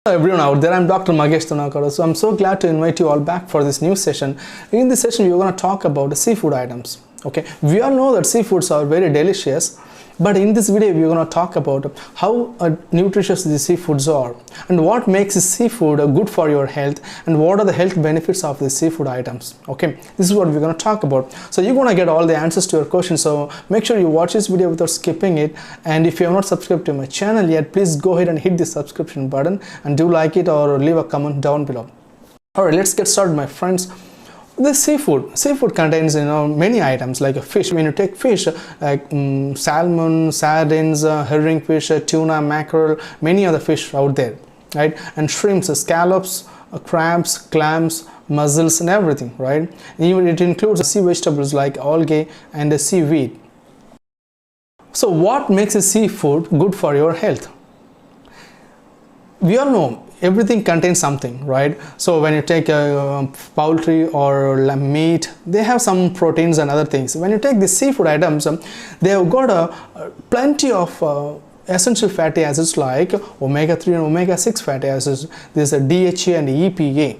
Hello everyone out there, I'm Dr. Magesh Tanakara. So I'm so glad to invite you all back for this new session. In this session, we're going to talk about seafood items. Okay, we all know that seafoods are very delicious, but in this video, we're going to talk about how nutritious these seafoods are and what makes seafood good for your health and what are the health benefits of these seafood items. Okay, this is what we're going to talk about. So you're going to get all the answers to your questions. So make sure you watch this video without skipping it. And if you have not subscribed to my channel yet, please go ahead and hit the subscription button and do like it or leave a comment down below. All right, let's get started, my friends. The seafood contains many items like a fish. When you take fish like salmon, sardines, herring fish, tuna, mackerel, many other fish out there, right? And shrimps, scallops, crabs, clams, mussels, and everything, right? Even it includes sea vegetables like algae and seaweed. So what makes a seafood good for your health? We all know everything contains something, right? So when you take poultry or meat, they have some proteins and other things. When you take the seafood items, they have got plenty of essential fatty acids like omega-3 and omega-6 fatty acids. This is DHA and EPA.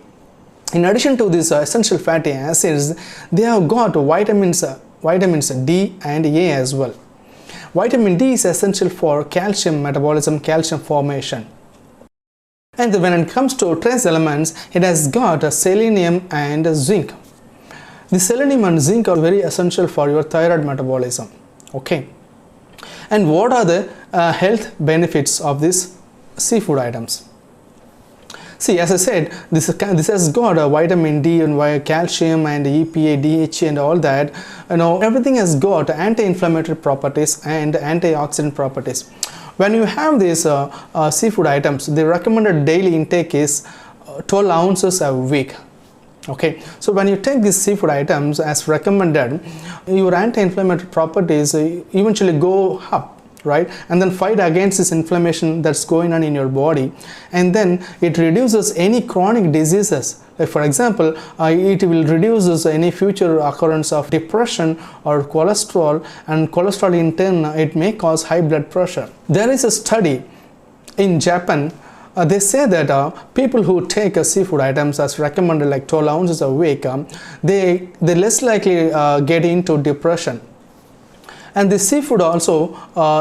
In addition to these essential fatty acids, they have got vitamins D and A as well. Vitamin D is essential for calcium metabolism, calcium formation. And when it comes to trace elements, it has got selenium and zinc. The selenium and zinc are very essential for your thyroid metabolism. Okay. And what are the health benefits of these seafood items? See, as I said, this has got a vitamin D and calcium and EPA, DHA and all that. Everything has got anti-inflammatory properties and antioxidant properties. When you have these seafood items, the recommended daily intake is 12 ounces a week. Okay, so when you take these seafood items as recommended, your anti-inflammatory properties eventually go up, right? And then fight against this inflammation that's going on in your body, and then it reduces any chronic diseases. Like for example, it will reduce any future occurrence of depression or cholesterol, and cholesterol in turn it may cause high blood pressure. There is a study in Japan. They say that people who take seafood items as recommended, like 12 ounces a week, they less likely get into depression. And the seafood also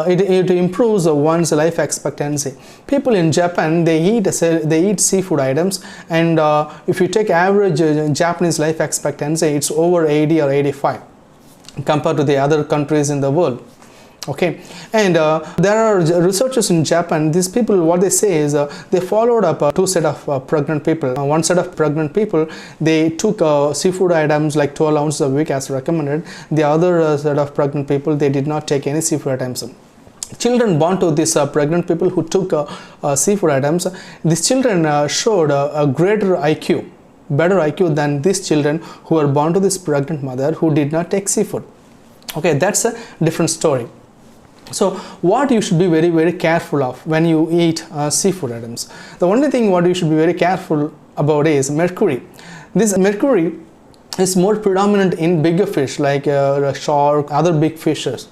it improves one's life expectancy. People in Japan, they eat seafood items, and if you take average Japanese life expectancy, it's over 80 or 85 compared to the other countries in the world. Okay, and there are researchers in Japan. These people, what they say is they followed up two set of pregnant people. One set of pregnant people, they took seafood items like 12 ounces a week as recommended. The other set of pregnant people, they did not take any seafood items. Children born to these pregnant people who took seafood items, these children showed a greater IQ, better IQ than these children who were born to this pregnant mother who did not take seafood. Okay, that's a different story. So what you should be very, very careful of when you eat seafood items. The only thing what you should be very careful about is mercury. This mercury is more predominant in bigger fish like shark, other big fishes.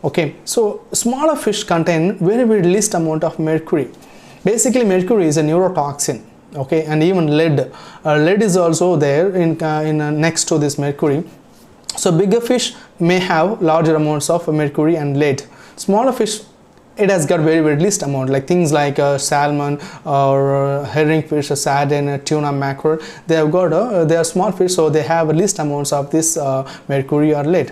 Okay, so smaller fish contain very, very least amount of mercury. Basically, mercury is a neurotoxin. Okay, and even lead. Lead is also there in next to this mercury. So bigger fish may have larger amounts of mercury and lead. Smaller fish, it has got very, very least amount, like things like salmon or herring fish, sardine, tuna, mackerel. They have got they are small fish, so they have least amounts of this mercury or lead.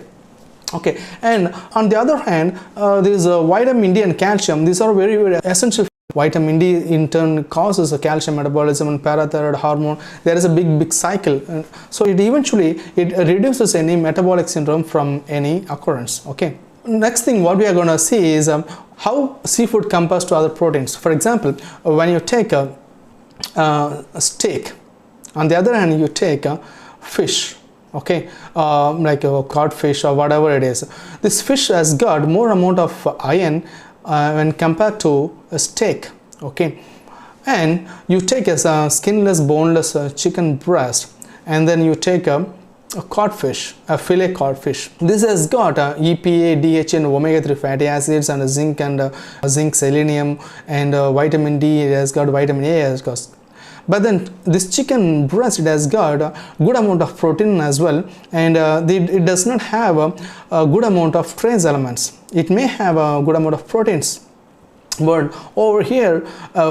Okay, and on the other hand, there is vitamin D and calcium. These are very, very essential. Vitamin D in turn causes a calcium metabolism and parathyroid hormone. There is a big cycle, so it eventually reduces any metabolic syndrome from any occurrence. Okay. Next thing what we are going to see is how seafood compares to other proteins. For example, when you take a steak, on the other hand you take a fish, okay, like a cod fish or whatever it is. This fish has got more amount of iron when compared to a steak. Okay, and you take a skinless, boneless chicken breast, and then you take a a codfish, a fillet codfish. This has got EPA, DHA and omega-3 fatty acids and zinc and zinc, selenium and vitamin D. It has got vitamin A as well. But then this chicken breast, it has got a good amount of protein as well, and it does not have a good amount of trace elements. It may have a good amount of proteins, but over here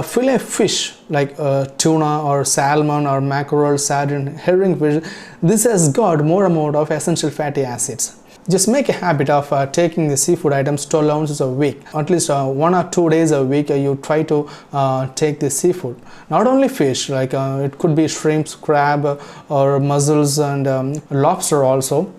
fillet fish like tuna or salmon or mackerel, sardine, herring fish, this has got more amount of essential fatty acids. Just make a habit of taking the seafood items 12 ounces a week. At least 1 or 2 days a week you try to take the seafood. Not only fish, like it could be shrimps, crab or mussels and lobster also.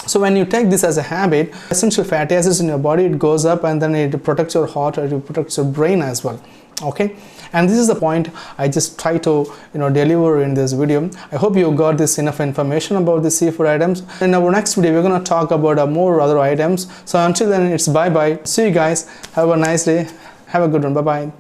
So when you take this as a habit, essential fatty acids in your body, it goes up and then it protects your heart and it protects your brain as well. Okay, and this is the point I just try to deliver in this video. I hope you got this enough information about the seafood items. In our next video we're going to talk about more other items. So until then, it's bye bye. See you guys. Have a nice day. Have a good one. Bye bye.